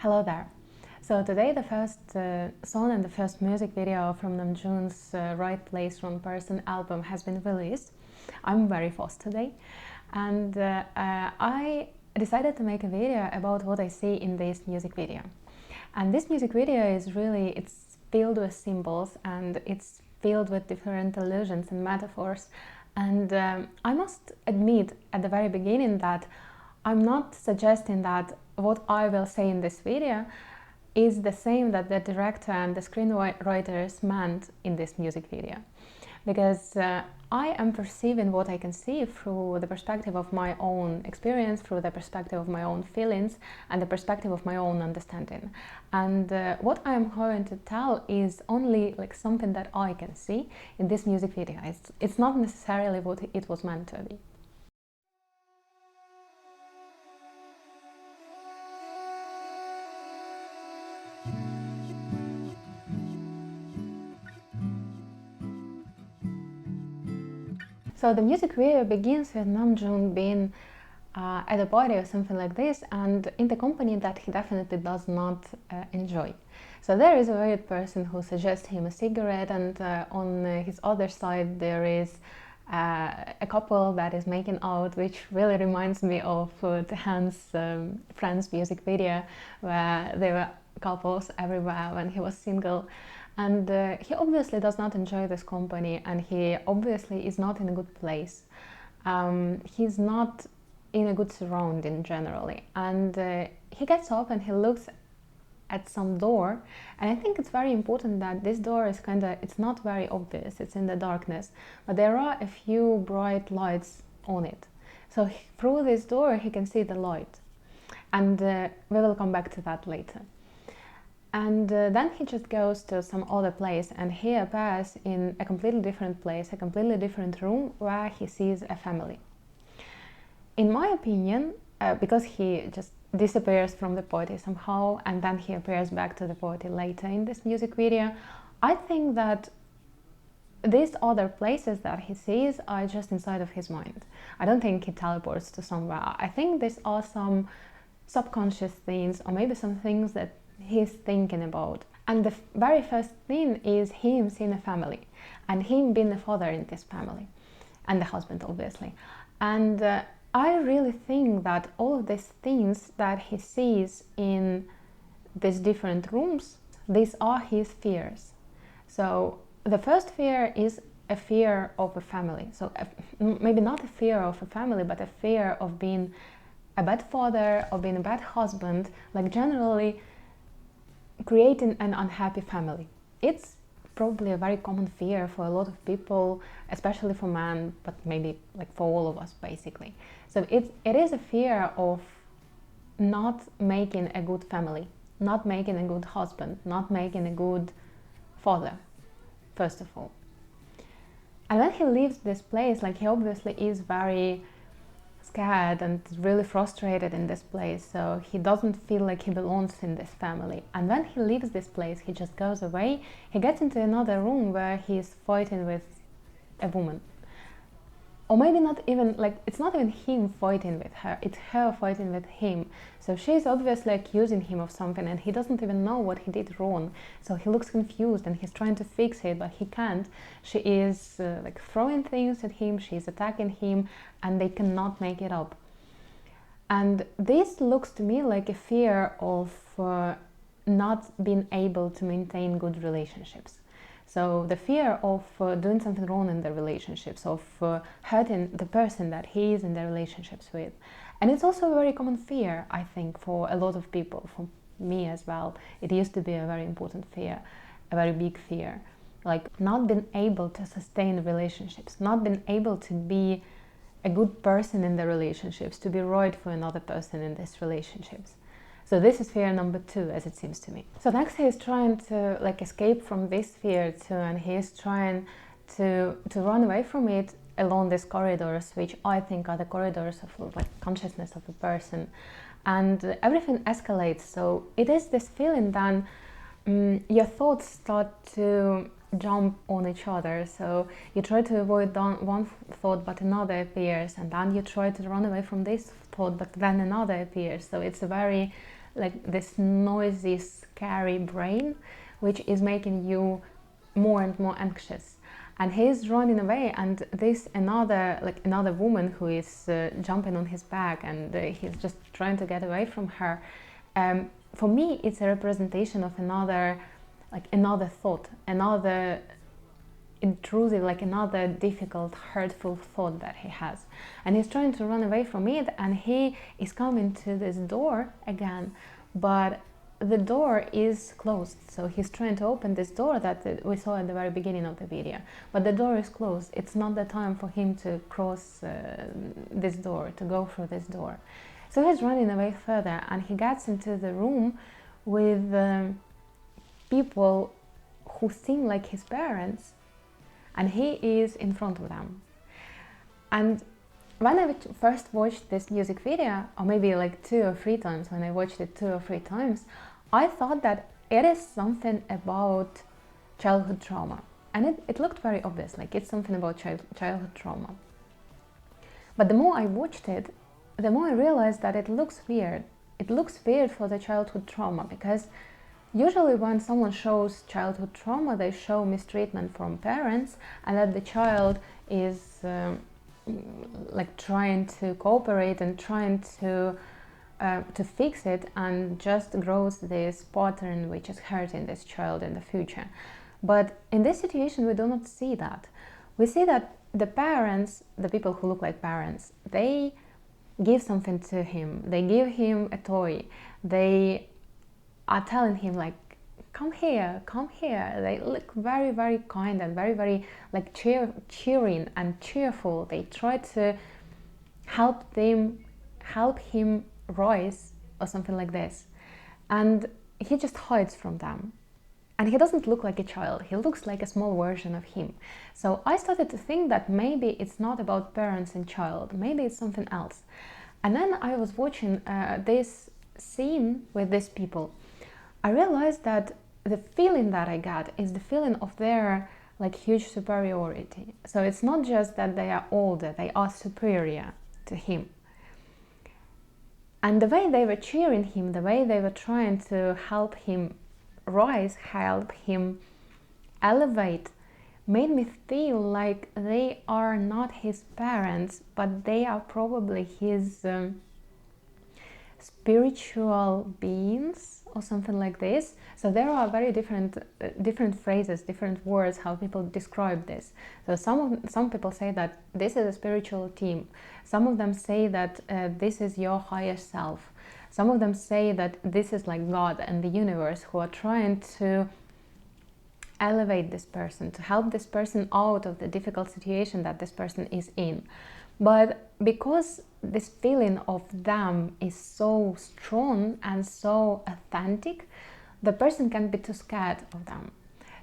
Hello there. So today the first song and the first music video from Namjoon's Right Place, Wrong Person album has been released. I'm very fast today, and I decided to make a video about what I see in this music video. And this music video is really, it's filled with symbols and it's filled with different allusions and metaphors. And I must admit at the very beginning that I'm not suggesting that what I will say in this video is the same that the director and the screenwriters meant in this music video, because I am perceiving what I can see through the perspective of my own experience, through the perspective of my own feelings and the perspective of my own understanding. And what I am going to tell is only like something that I can see in this music video. It's not necessarily what it was meant to be. So the music video begins with Namjoon being at a party or something like this, and in the company that he definitely does not enjoy. So there is a weird person who suggests him a cigarette, and on his other side there is a couple that is making out, which really reminds me of Hans Friends music video, where there were couples everywhere when he was single. And he obviously does not enjoy this company, and he obviously is not in a good place. He's not in a good surrounding generally, and he gets up and he looks at some door, and I think it's very important that this door is it's not very obvious, it's in the darkness, but there are a few bright lights on it. So through this door he can see the light, and we will come back to that later. And then he just goes to some other place, and he appears in a completely different place, a completely different room, where he sees a family. In my opinion, because he just disappears from the party somehow, and then he appears back to the party later in this music video, I think that these other places that he sees are just inside of his mind. I don't think he teleports to somewhere. I think these are some subconscious things, or maybe some things that he's thinking about. And the very first thing is him seeing a family, and him being the father in this family, and the husband obviously. And I really think that all of these things that he sees in these different rooms, these are his fears. So the first fear is a fear of a family. So maybe not a fear of a family, but a fear of being a bad father, or being a bad husband, like generally creating an unhappy family. It's probably a very common fear for a lot of people, especially for men, but maybe like for all of us basically. So it is a fear of not making a good family, not making a good husband, not making a good father, first of all. And when he leaves this place, like he obviously is very scared and really frustrated in this place, so he doesn't feel like he belongs in this family. And when he leaves this place, he just goes away. He gets into another room where he's fighting with a woman, or maybe not even, like, it's not even him fighting with her, it's her fighting with him. So she's obviously accusing him of something, and he doesn't even know what he did wrong. So he looks confused and he's trying to fix it, but he can't. She is like throwing things at him, she's attacking him, and they cannot make it up. And this looks to me like a fear of not being able to maintain good relationships. So the fear of doing something wrong in the relationships, of hurting the person that he is in the relationships with. And it's also a very common fear, I think, for a lot of people, for me as well. It used to be a very important fear, a very big fear, like not being able to sustain relationships, not being able to be a good person in the relationships, to be right for another person in these relationships. So this is fear number 2, as it seems to me. So next he is trying to like escape from this fear too, and he is trying to run away from it along these corridors, which I think are the corridors of like consciousness of a person. And everything escalates, so it is this feeling then your thoughts start to jump on each other. So you try to avoid one thought, but another appears, and then you try to run away from this thought, but then another appears. So it's a very like this noisy, scary brain, which is making you more and more anxious. And he's running away, and this another woman who is jumping on his back, and he's just trying to get away from her. For me, it's a representation of another thought, another intrusive, like another difficult, hurtful thought that he has, and he's trying to run away from it, and he is coming to this door again, but the door is closed. So he's trying to open this door that we saw at the very beginning of the video, but the door is closed. It's not the time for him to cross this door, to go through this door. So he's running away further, and he gets into the room with people who seem like his parents, and he is in front of them. And when I first watched this music video, or maybe like 2 or 3 times, when I watched it 2 or 3 times, I thought that it is something about childhood trauma. And it looked very obvious, like it's something about childhood trauma. But the more I watched it, the more I realized that it looks weird. It looks weird for the childhood trauma, because usually when someone shows childhood trauma, they show mistreatment from parents, and that the child is like trying to cooperate and trying to fix it, and just grows this pattern which is hurting this child in the future. But in this situation, we do not see that. We see that the parents, the people who look like parents, they give something to him. They give him a toy. They are telling him like, come here, come here. They look very, very kind and very, very like cheering and cheerful. They try to help him rise or something like this. And he just hides from them. And he doesn't look like a child. He looks like a small version of him. So I started to think that maybe it's not about parents and child. Maybe it's something else. And then I was watching this scene with these people. I realized that the feeling that I got is the feeling of their like huge superiority. So it's not just that they are older, they are superior to him. And the way they were cheering him, the way they were trying to help him rise, help him elevate, made me feel like they are not his parents, but they are probably his spiritual beings or something like this. So there are very different phrases, different words how people describe this. So some people say that this is a spiritual team. Some of them say that this is your higher self. Some of them say that this is like God and the universe who are trying to elevate this person, to help this person out of the difficult situation that this person is in. But because this feeling of them is so strong and so authentic, the person can be too scared of them.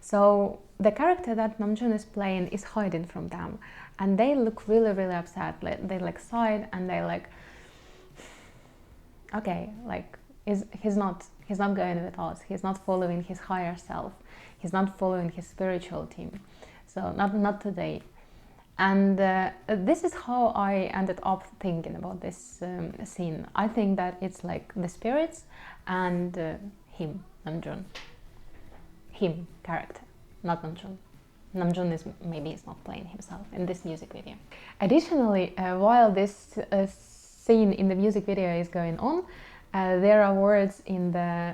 So the character that Namjoon is playing is hiding from them, and they look really, really upset. They like sigh, and they like, okay, like he's not going with us. He's not following his higher self. He's not following his spiritual team. So not today. And this is how I ended up thinking about this scene. I think that it's like the spirits and him, Namjoon. Him character, not Namjoon. Namjoon is not playing himself in this music video. Additionally, while this scene in the music video is going on, there are words in the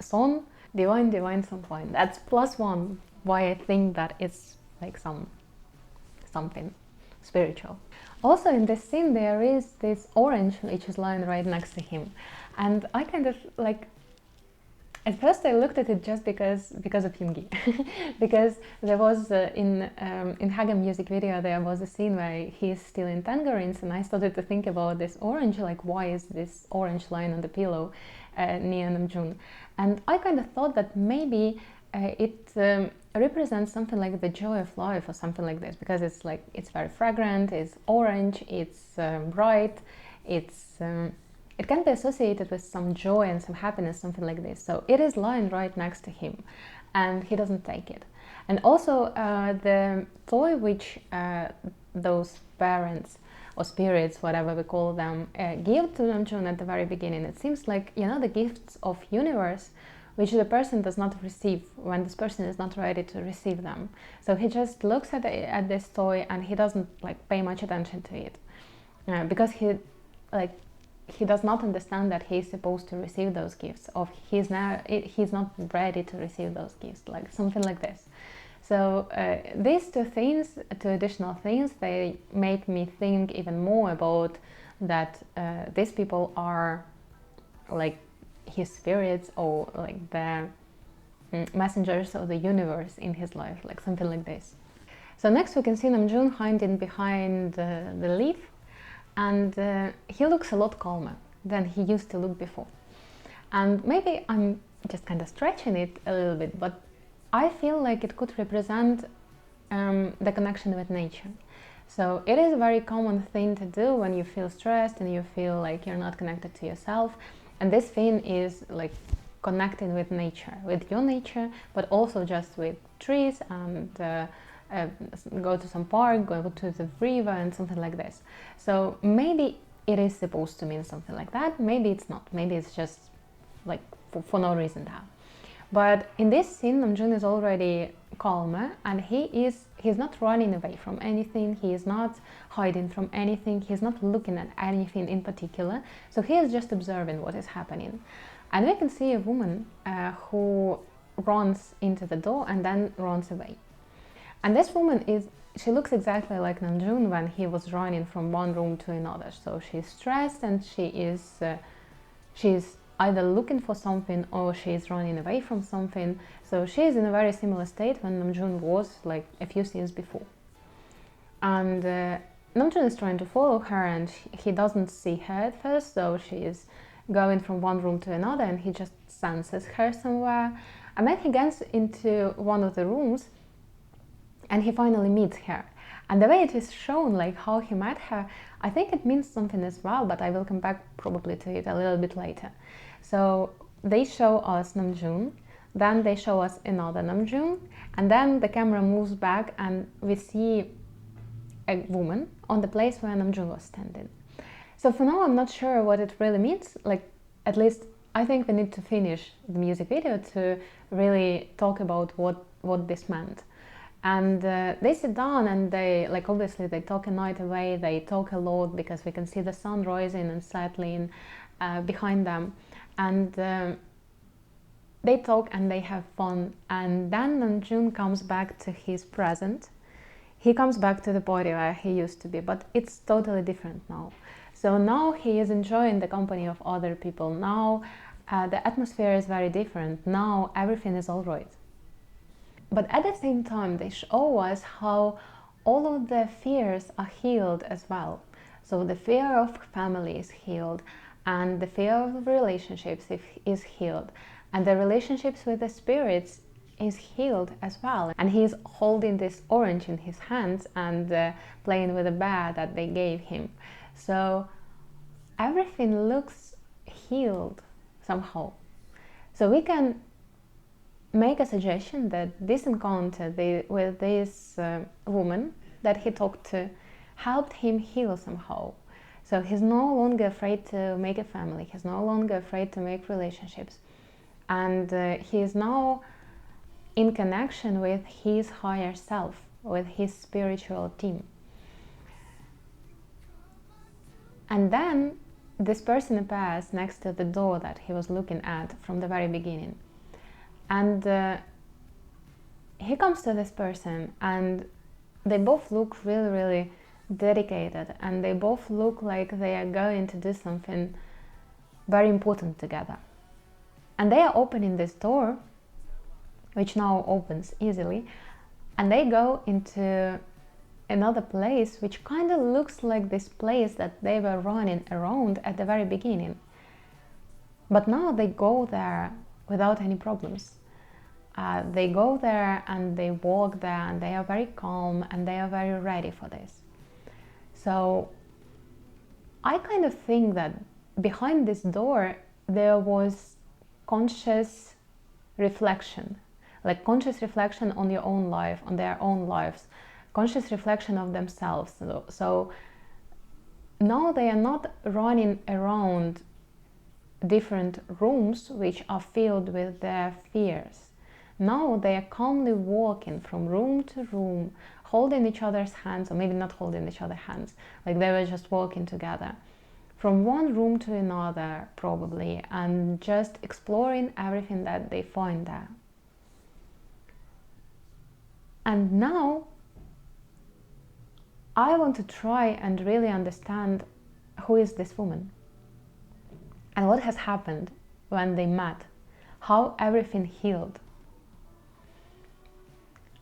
song "Divine, Divine, some point." That's +1 why I think that it's like something spiritual. Also in this scene there is this orange which is lying right next to him, and I kind of like, at first I looked at it just because of Yoongi, because there was in Hagam music video there was a scene where he is stealing tangerines, and I started to think about this orange, like why is this orange lying on the pillow near Namjoon, and I kind of thought that maybe it represents something like the joy of life or something like this, because it's like, it's very fragrant, it's orange, it's bright, it's it can be associated with some joy and some happiness, something like this. So it is lying right next to him, and he doesn't take it. And also the toy which those parents or spirits, whatever we call them, give to Namjoon at the very beginning. It seems like, you know, the gifts of universe, which the person does not receive when this person is not ready to receive them. So he just looks at this toy and he doesn't like pay much attention to it, because he does not understand that he's supposed to receive those gifts, or he's not ready to receive those gifts, like something like this. So these two additional things, they make me think even more about that these people are like his spirits, or like the messengers of the universe in his life, like something like this. So next we can see Namjoon hiding behind the leaf, and he looks a lot calmer than he used to look before. And maybe I'm just kind of stretching it a little bit, but I feel like it could represent the connection with nature. So it is a very common thing to do when you feel stressed and you feel like you're not connected to yourself. And this thing is like connecting with nature, with your nature, but also just with trees, and go to some park, go to the river and something like this. So maybe it is supposed to mean something like that, maybe it's not, maybe it's just like for no reason that. But in this scene, Namjoon is already calmer, and he's not running away from anything, he is not hiding from anything, he's not looking at anything in particular, so he is just observing what is happening. And we can see a woman who runs into the door and then runs away. And this woman she looks exactly like Namjoon when he was running from one room to another. So she's stressed, and she's either looking for something or she's running away from something. So she's in a very similar state when Namjoon was like a few scenes before. And Namjoon is trying to follow her, and he doesn't see her at first, so she is going from one room to another, and he just senses her somewhere. And then he gets into one of the rooms and he finally meets her. And the way it is shown, like how he met her, I think it means something as well, but I will come back probably to it a little bit later. So they show us Namjoon, then they show us another Namjoon, and then the camera moves back and we see a woman on the place where Namjoon was standing. So for now I'm not sure what it really means, like at least I think we need to finish the music video to really talk about what this meant. And they sit down and they, like obviously they talk a night away, they talk a lot because we can see the sun rising and settling behind them. And they talk and they have fun. And then Namjoon comes back to his present. He comes back to the body where he used to be, but it's totally different now. So now he is enjoying the company of other people. Now the atmosphere is very different. Now everything is all right. But at the same time, they show us how all of the fears are healed as well. So the fear of family is healed, and the fear of relationships is healed, and the relationships with the spirits is healed as well. And he's holding this orange in his hands and playing with a bear that they gave him. So everything looks healed somehow. So we can make a suggestion that this encounter with this woman that he talked to helped him heal somehow. So he's no longer afraid to make a family, he's no longer afraid to make relationships, and he is now in connection with his higher self, with his spiritual team. And then this person appears next to the door that he was looking at from the very beginning. And he comes to this person, and they both look really, really dedicated, and they both look like they are going to do something very important together. And they are opening this door, which now opens easily, and they go into another place which kind of looks like this place that they were running around at the very beginning. But now they go there without any problems. They go there and they walk there, and they are very calm and they are very ready for this. So I kind of think that behind this door there was conscious reflection, like conscious reflection on your own life, on their own lives, conscious reflection of themselves. So now they are not running around different rooms which are filled with their fears. Now they are calmly walking from room to room, holding each other's hands, or maybe not holding each other's hands, like they were just walking together from one room to another probably, and just exploring everything that they find there. And now I want to try and really understand who is this woman and what has happened when they met, how everything healed.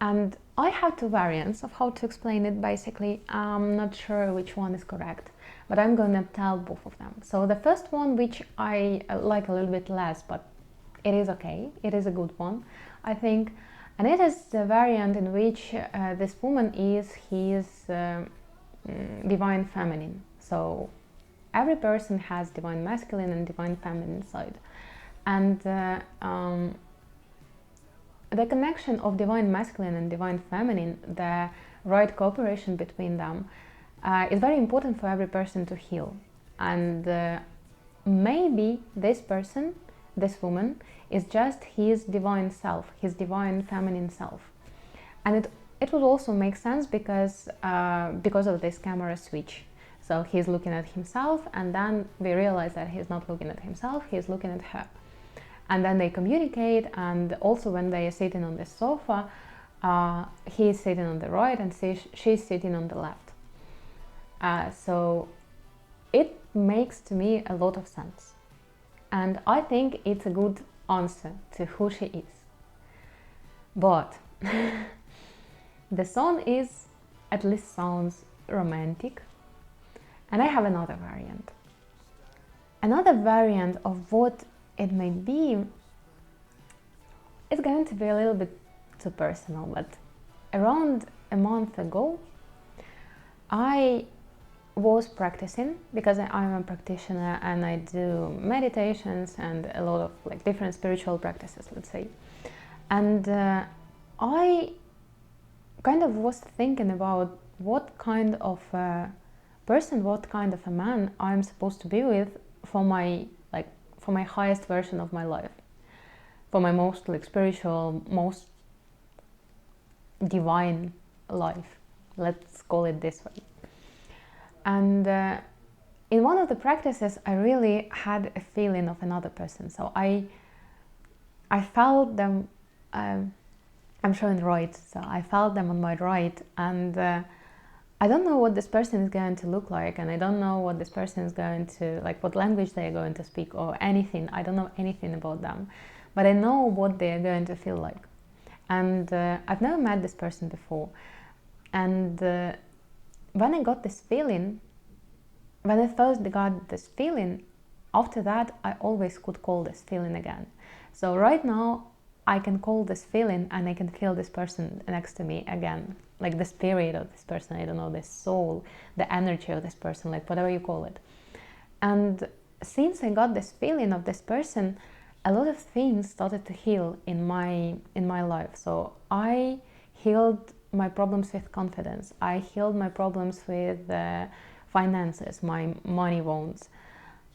And I have two variants of how to explain it. Basically, I'm not sure which one is correct, but I'm gonna tell both of them. So the first one, which I like a little bit less, but it is okay, it is a good one, I think, and it is the variant in which this woman is his divine feminine. So every person has divine masculine and divine feminine side, and the connection of divine masculine and divine feminine, the right cooperation between them, is very important for every person to heal. And maybe this person, this woman, is just his divine self, his divine feminine self. And it would also make sense because of this camera switch. So he's looking at himself, and then we realize that he's not looking at himself, he's looking at her. And then they communicate, and also when they are sitting on the sofa, he's sitting on the right and she's sitting on the left. So it makes to me a lot of sense. And I think it's a good answer to who she is. But the song is, at least sounds romantic. And I have another variant. Another variant of what it may be, it's going to be a little bit too personal, but around a month ago, I was practicing, because I'm a practitioner and I do meditations and a lot of like different spiritual practices, let's say. And I kind of was thinking about what kind of a person, what kind of a man I'm supposed to be with for my highest version of my life, for my most like spiritual, most divine life, let's call it this way. And in one of the practices, I really had a feeling of another person. So I felt them, I'm showing right, so I felt them on my right, and I don't know what this person is going to look like, and I don't know what this person is going to, like what language they are going to speak or anything. I don't know anything about them, but I know what they are going to feel like. And I've never met this person before. And when I got this feeling, when I first got this feeling, after that I always could call this feeling again. So right now I can call this feeling and I can feel this person next to me again, like the spirit of this person, I don't know, the soul, the energy of this person, like whatever you call it. And since I got this feeling of this person, a lot of things started to heal in my life. So I healed my problems with confidence. I healed my problems with finances, my money wounds.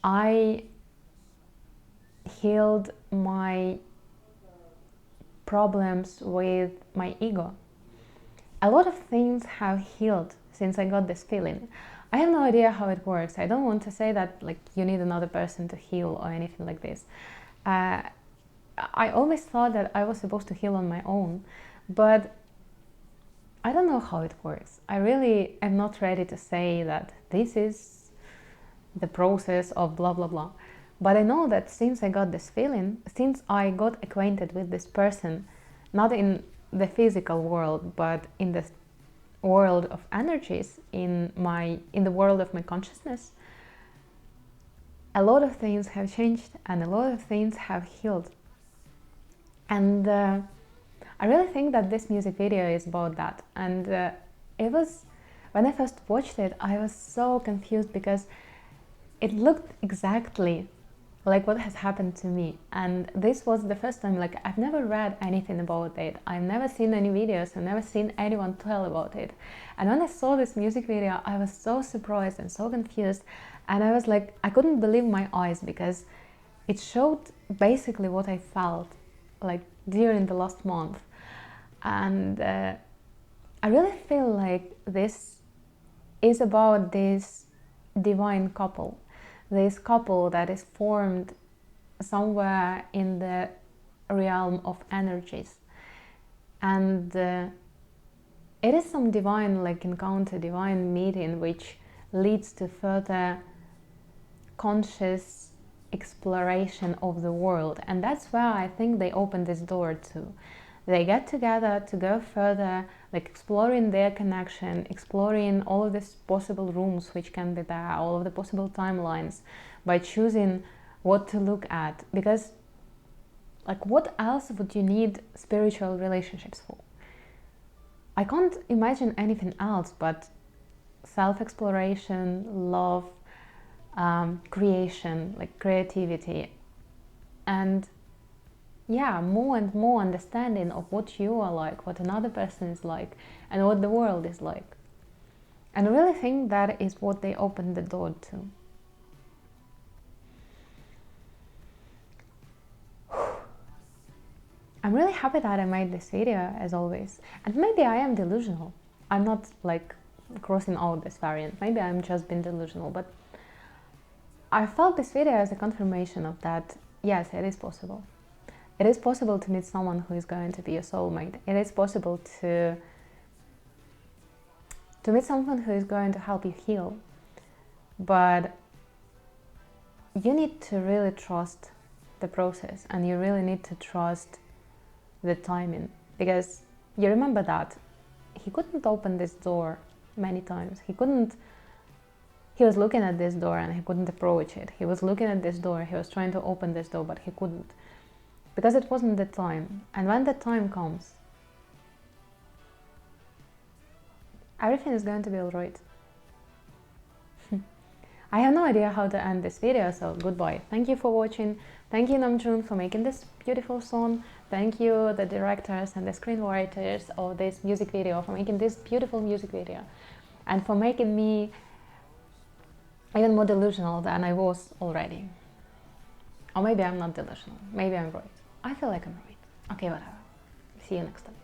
I healed my problems with my ego. A lot of things have healed since I got this feeling. I have no idea how it works. I don't want to say that like you need another person to heal or anything like this. I always thought that I was supposed to heal on my own, but I don't know how it works. I really am not ready to say that this is the process of blah blah blah. But I know that since I got this feeling, since I got acquainted with this person, not in the physical world, but in the world of energies, in the world of my consciousness, a lot of things have changed and a lot of things have healed. And I really think that this music video is about that. And it was, when I first watched it, I was so confused because it looked exactly like what has happened to me. And this was the first time, like I've never read anything about it, I've never seen any videos, I've never seen anyone tell about it. And when I saw this music video, I was so surprised and so confused, and I was like, I couldn't believe my eyes, because it showed basically what I felt like during the last month. And I really feel like this is about this divine couple, this couple that is formed somewhere in the realm of energies. And it is some divine like encounter, divine meeting, which leads to further conscious exploration of the world. And that's where I think they open this door to. They get together to go further, like exploring their connection, exploring all of these possible rooms which can be there, all of the possible timelines, by choosing what to look at. Because like what else would you need spiritual relationships for? I can't imagine anything else but self-exploration, love, creation, like creativity, and yeah, more and more understanding of what you are like, what another person is like, and what the world is like. And I really think that is what they opened the door to. I'm really happy that I made this video, as always. And maybe I am delusional. I'm not like crossing out this variant. Maybe I'm just being delusional, but I felt this video as a confirmation of that. Yes, it is possible. It is possible to meet someone who is going to be your soulmate. It is possible to meet someone who is going to help you heal. But you need to really trust the process, and you really need to trust the timing. Because you remember that he couldn't open this door many times. He was looking at this door and he couldn't approach it. He was looking at this door, he was trying to open this door, but he couldn't. Because it wasn't the time. And when the time comes, everything is going to be alright. I have no idea how to end this video, so goodbye. Thank you for watching. Thank you, Namjoon, for making this beautiful song. Thank you, the directors and the screenwriters of this music video, for making this beautiful music video. And for making me even more delusional than I was already. Or maybe I'm not delusional. Maybe I'm right. I feel like I'm right. Okay, whatever. See you next time.